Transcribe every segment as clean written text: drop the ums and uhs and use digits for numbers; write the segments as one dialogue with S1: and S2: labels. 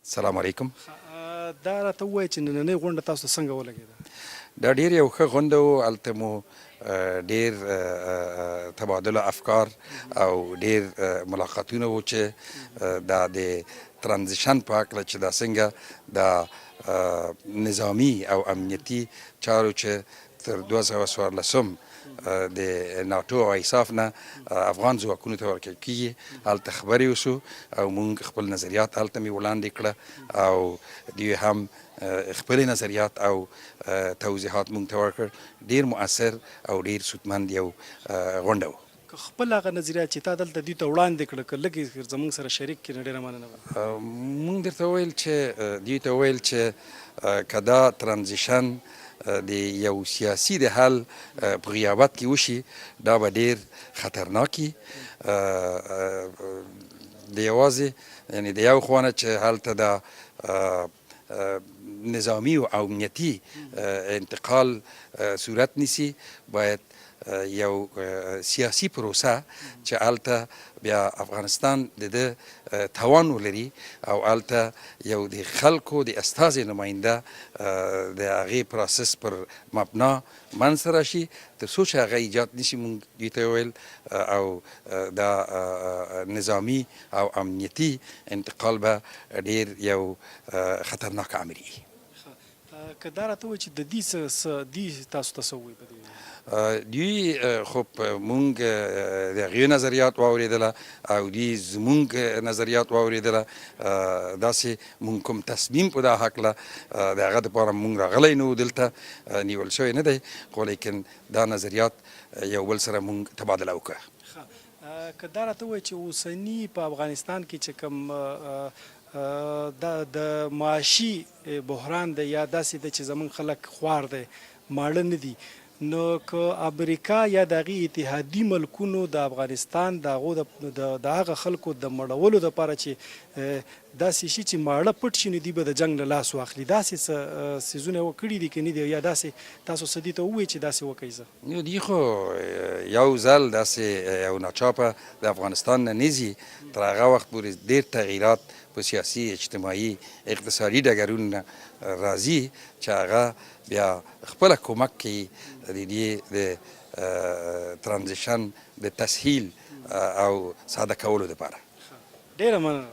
S1: السلام علیکم.
S2: دا راته ووایه چې نننۍ غونډه تاسو ته څنګه ولګېده؟
S1: دا ډیر یو ښه غونډه و. هلته مو ډیر تبادله افکار او ډیر ملاقاتونه و چې دا د ترانزیشن په هکله چې دا څنګه دا نظامی او امنیتي چارو چې تر 2014 د ناټو او ایساف نه افغان ځواکونو ته ورکړل کېږي، هلته خبرې وشو او موږ خپل نظریات هلته مې وړاندې کړه او دوی هم خپل نظریات او توضیحات موږ ته ورکړ. ډیر مؤثر او ډیر سودمند یو غونډه و.
S2: که خپل هغه نظریات چې تا دلته دوی ته وړاندې کړه که لږ زموږ سره شریک کړي، ډېره مننه به.
S1: موږ درته وویل چې دوی ته وویل چې که دا ترانزیشن د یو سیاسي د حل په غیابت کې وشي دا به ډیر خطرناکي. د یوازې یعنې د یو خوا نه چې هلته دا نظامی او امنیتي انتقال صورت نیسي، باید یو سیاسي پروسه چې هلته بیا افغانستان د ده توان ولري او هلته یو د خلکو د استازي نماینده د هغې پروسس پر مبنا منځته راشي تر څو چې هغه ایجاد نشي. موږ دوی ته وویل او دا نظامی او امنیتي انتقال به ډیر یو خطرناک عمل وي.
S2: که دا راته ووایي چې د دې دوی تاسو ته څه ووایي په دې؟
S1: دوی خو مونږ د هغې نظریات واورېدله او دوی زمونږ نظریات واورېدله. داسې مونږ کوم تصمیم په دا هکله د هغه دپاره مونږ راغلی نه و، دلته نیول شوی نه دی، خو لیکن دا نظریات یو بل سره مونږ تبادله وکړه.
S2: که دا راته ووایي چې اوسني په افغانستان کې چې کوم د معاشي بحران دی یا داسې دی چې زموږ خلک خوار دی، ماړه نه دي، نو که امریکا یا د هغې اتحادي ملکونو د افغانستان د هغه خلکو د مړولو دپاره چې داسې شي چې ماړه پټ شي نو دوی به د جنګ له لاس واخلي، داسې څه څیزونه یې کړي دي که نه دي؟ یا داسې تاسو څه دې ته ووایي چې داسې وکړئ؟ زه
S1: دوی خو یو ځل داسې یو ناچاپه د افغانستان نه نیځي، تر هغه وخت پورې ډېر تغییرات په سیاسي اجتماعي اقتصادي ډګرونو نه راځي چې هغه بیا خپله کمک کوي د دې د ترانزیشن د تسهیل او ساده کولو دپاره.
S2: ډېره مننه.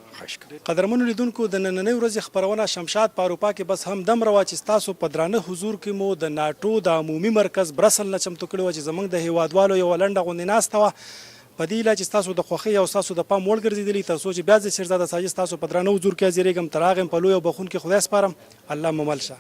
S2: قدرمنو لیدونکو، د نننۍ ورځې خپرونه شمشاد په اروپا کې بس همدمره وه چې ستاسو په درانه حضور کې مو د ناټو د عمومي مرکز برسل نه چمتو کړې وه چې زموږ د هیوادوالو یوه لنډه غوندې ناسته وه. په دې هیله چې ستاسو د خوښۍ او ستاسو د پام وړ ګرځېدلي، تر څو چې بیا زه شیرزاده ساجد ستاسو په درانه حضور کې حاضرېږم. تر هغې په لوی او بخونکي خدای سپارم. الله مو مل شه.